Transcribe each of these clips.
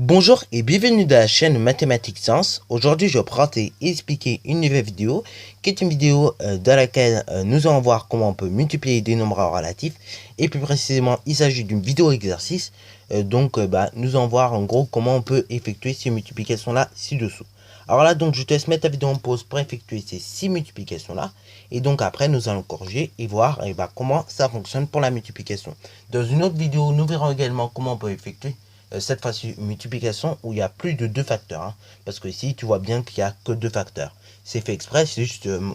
Bonjour et bienvenue dans la chaîne Mathématiques Sciences. Aujourd'hui, je vais présenter et expliquer une nouvelle vidéo qui est une vidéo dans laquelle nous allons voir comment on peut multiplier des nombres relatifs. Et plus précisément, il s'agit d'une vidéo exercice. Nous allons voir en gros comment on peut effectuer ces multiplications-là ci-dessous. Alors là, donc, je te laisse mettre la vidéo en pause pour effectuer ces 6 multiplications-là. Et donc après, nous allons corriger et voir comment ça fonctionne pour la multiplication. Dans une autre vidéo, nous verrons également comment on peut effectuer cette fois-ci une multiplication où il y a plus de 2 facteurs. Parce que ici, tu vois bien qu'il n'y a que 2 facteurs. C'est fait exprès, c'est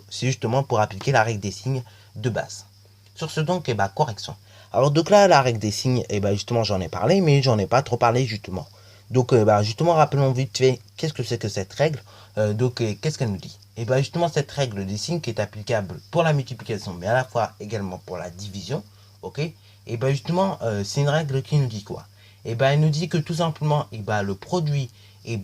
justement pour appliquer la règle des signes de base. Sur ce donc, correction. Alors donc là, la règle des signes, justement, j'en ai parlé, mais j'en ai pas trop parlé justement. Donc justement, rappelons vite fait, qu'est-ce que c'est que cette règle qu'est-ce qu'elle nous dit? Et justement, cette règle des signes qui est applicable pour la multiplication, mais à la fois également pour la division, ok? Et justement, c'est une règle qui nous dit quoi? Elle nous dit que tout simplement, le produit de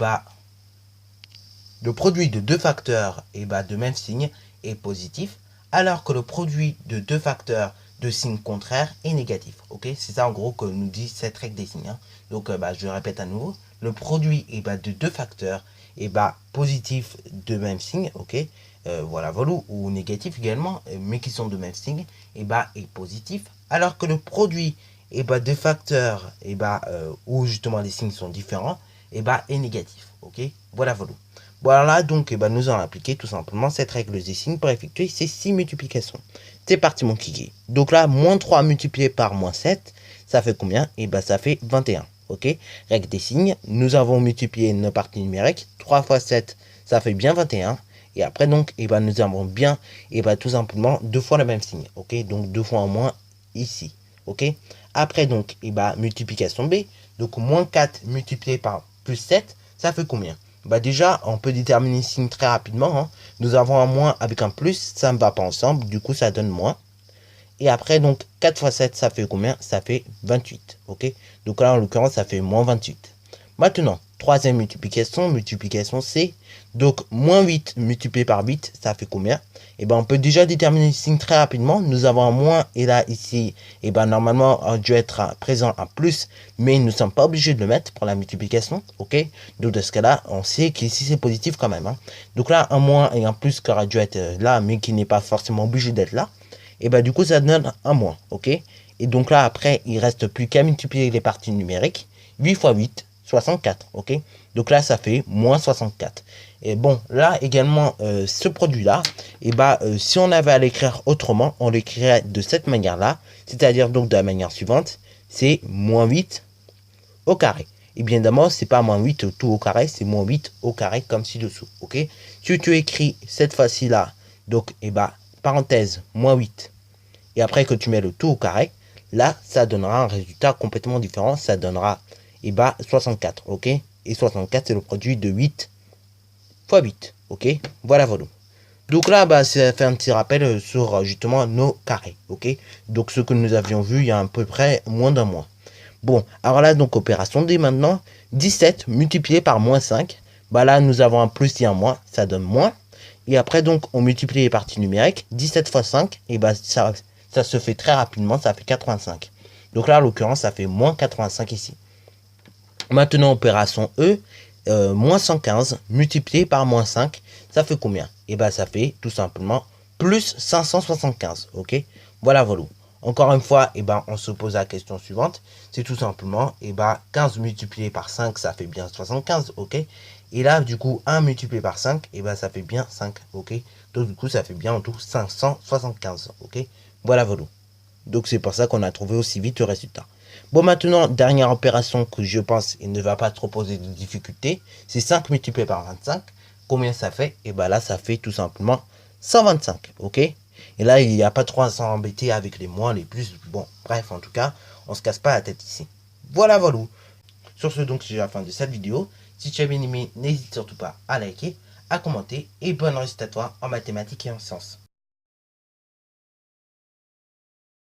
deux facteurs de même signe est positif, alors que le produit de deux facteurs de signe contraire est négatif. Ok, c'est ça en gros que nous dit cette règle des signes. Donc je répète à nouveau, le produit de deux facteurs positifs de même signe, ok, voilà, ou négatif également, mais qui sont de même signe, est positif, alors que le produit de facteurs où justement les signes sont différents, est négatif. Ok, voilà. Voilà, donc nous allons appliquer tout simplement cette règle des signes pour effectuer ces 6 multiplications. C'est parti mon kiki. Donc là, moins 3 multiplié par moins 7, ça fait combien? Ça fait 21. Ok, règle des signes, nous avons multiplié nos parties numériques. 3 fois 7, ça fait bien 21. Et après donc, nous avons bien tout simplement 2 fois le même signe. Ok, donc 2 fois en moins ici. Ok, après donc, multiplication B. Donc moins 4 multiplié par plus 7, ça fait combien? Déjà, on peut déterminer le signe très rapidement. Nous avons un moins avec un plus, ça ne va pas ensemble, du coup ça donne moins. Et après, donc 4 fois 7, ça fait combien? Ça fait 28. Ok, donc là, en l'occurrence, ça fait moins 28. Maintenant, troisième multiplication C. Donc, moins 8 multiplié par 8, ça fait combien? On peut déjà déterminer le signe très rapidement. Nous avons un moins, et là, ici, normalement, on dû être présent un plus, mais nous ne sommes pas obligés de le mettre pour la multiplication, ok? Donc, dans ce cas-là, on sait qu'ici, c'est positif quand même. Donc là, un moins et un plus qui aurait dû être là, mais qui n'est pas forcément obligé d'être là. Du coup, ça donne un moins, ok? Et donc là, après, il reste plus qu'à multiplier les parties numériques. 8 fois 8, 64, ok? Donc là, ça fait moins 64. Et bon, là également, ce produit-là, si on avait à l'écrire autrement, on l'écrirait de cette manière-là, c'est-à-dire donc de la manière suivante, c'est moins 8 au carré. Et bien évidemment, c'est pas moins 8 tout au carré, c'est moins 8 au carré comme ci-dessous, ok? Si tu écris cette fois-ci-là, donc, parenthèse, moins 8, et après que tu mets le tout au carré, là, ça donnera un résultat complètement différent, ça donnera 64, ok? Et 64, c'est le produit de 8 fois 8, ok? Voilà. Donc là, ça fait un petit rappel sur justement nos carrés, ok? Donc ce que nous avions vu il y a à peu près moins d'un mois. Bon, alors là, donc opération D maintenant, 17 multiplié par moins 5, là, nous avons un plus et un moins, ça donne moins. Et après, donc, on multiplie les parties numériques, 17 fois 5, et ça se fait très rapidement, ça fait 85. Donc là, en l'occurrence, ça fait moins 85 ici. Maintenant, opération E, moins 115 multiplié par moins 5, ça fait combien? Ça fait tout simplement plus 575, ok? Voilà. Encore une fois, on se pose la question suivante, c'est tout simplement, 15 multiplié par 5, ça fait bien 75, ok? Et là, du coup, 1 multiplié par 5, ça fait bien 5, ok? Donc, du coup, ça fait bien en tout 575, ok? Voilà. Donc, c'est pour ça qu'on a trouvé aussi vite le résultat. Bon, maintenant, dernière opération que je pense il ne va pas trop poser de difficulté, c'est 5 multiplié par 25. Combien ça fait? Là, ça fait tout simplement 125, ok? Et là, il n'y a pas trop à s'embêter avec les moins, les plus. Bon, bref, en tout cas, on se casse pas la tête ici. Voilà. Sur ce, donc, c'est la fin de cette vidéo. Si tu as bien aimé, n'hésite surtout pas à liker, à commenter et bonne réussite à toi en mathématiques et en sciences.